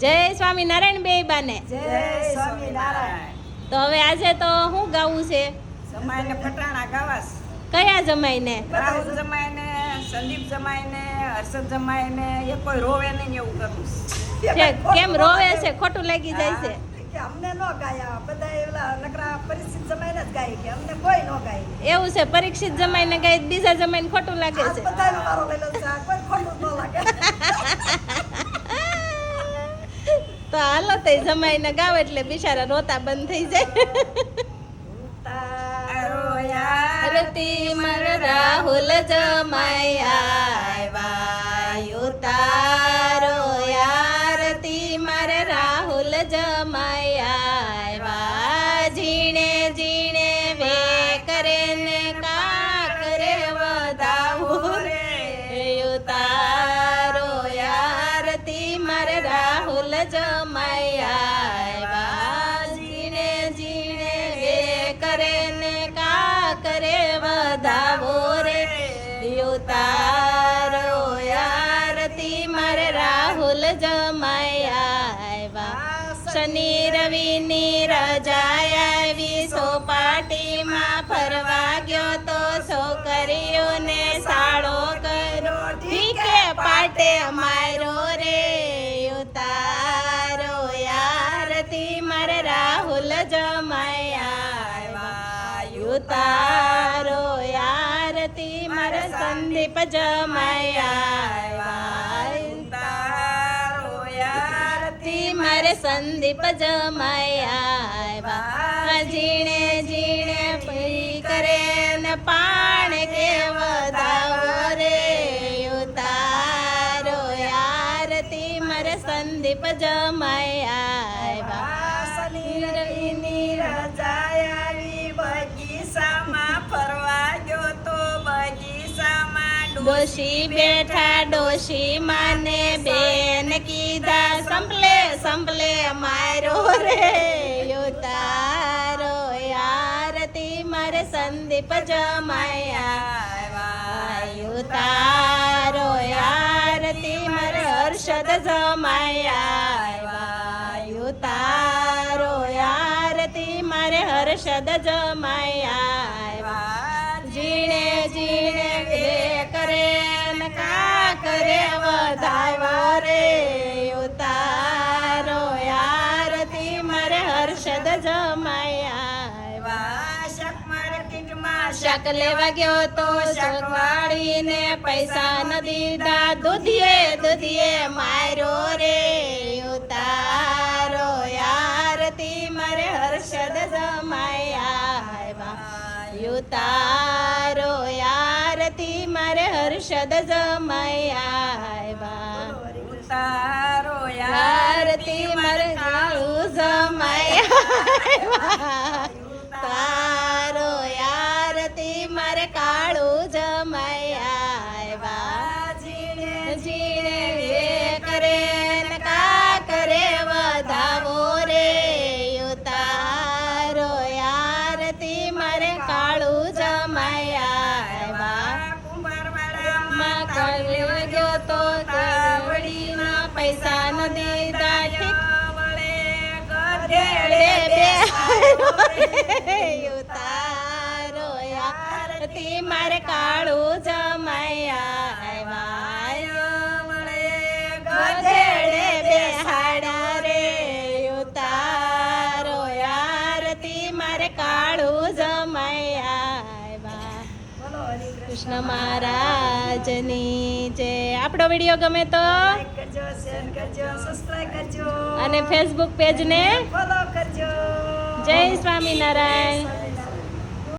જય સ્વામિનારાયણ બેયબાને. જય સ્વામિનારાયણ. તો હવે આજે તો શું ગાવું છે? જમાઈને ફટાણા ગાવાસ. કયા જમાઈને? રાહુલ જમાઈને, સંદીપ જમાઈને, હર્ષદ જમાઈને, એ કોઈ રોવે નહીં એવું કરું. છે કેમ રોવે છે? ખોટું લાગી જાય છે કે અમને નો ગાયા, બધા એલા નકરા પરિસ્થિત જમાઈને જ ગાય કે અમને કોઈ નો ગાય. એવું છે? પરીક્ષિત જમાઈને ગાય બીજા જમાઈને ખોટું લાગે છે? બધાનો મારો લેલો છે, કોઈ ખોટું ન લાગે. તો હાલો તે જમાઈને ગાવ એટલે બિચારા રોતા બંધ થઈ જાય. આરતી મર રાહુલ જમાયા ઉતારો, આરતી મર રાહુલ જમાયા જીણે જીણે વે કરે ને કા કરે વધાવો રે ઉતારો, આરતી મર રાહુલ જમાયા જીણે જીણે વે કરે ને કા કરે વધાવો રે ઉતારો, આરતી મર રાહુલ જમાયા શનિ રવિ ની રજા આવી, સોપાટીમાં ફરવા ગયો તો છોકરીઓને સાળો કર્યો, ઠીકે પાટે મારો રે ઉતારો, આરતી મર રાહુલ જમાયા ઉતારો, આરતી મર સંદીપ જમાયા મારે સંદીપ જમાયા જીણે જીણે પી કરે ને પાણ કે વધાવો રે ઉતારો, આરતી મારે સંદીપ જમાયા શનિ રવિ ની રજા આવી, બગીચામાં ફરવા ગયો તો બગીચામાં ડોશી બેઠા, ડોશી માને બેન કીધા સંભલે સંભલે મારો રે ઉતારો, આરતી મારે સંદીપ જમાયા ઉતારો, આરતી મારે હર્ષદ જમાયા ઉતારો, આરતી મારે હર્ષદ જમાયા જીણે જીણે વે કરે ને કા કરે વધાવો રે ઉતારો, આરતી મારે હર્ષદ જમાયા શાક લેવા ગયો તો શકવાડીને પૈસા ન દીધા, દૂધિયે દૂધિયે મારો રે ઉતારો, આરતી મારે હર્ષદ જમાયા ઉતારો, આરતી મારે હર્ષદ જમાયા ઉતારો, આરતી મારે કાળું જમાયા તારો, આરતી મારે કાળું જમાયા જીણે જીણે વે કરે ને કા કરે વધાવો રે ઉતારો, આરતી મારે કાળું જમાયા માં કરી ગયો તો કાવડીના પૈસા ન દીધા, ઠીક ઉતારો, આરતી મારે કાળું જમાયા ગધેડે બેહાડા રે ઉતારો, આરતી મારે કાળું જમાયા. કૃષ્ણ મહારાજની જય. આપણો વિડીયો ગમે તો લાઈક કરજો, શેર કરજો, સબસ્ક્રાઇબ કરજો અને ફેસબુક પેજને ફોલો કરજો. જય સ્વામિનારાયણ.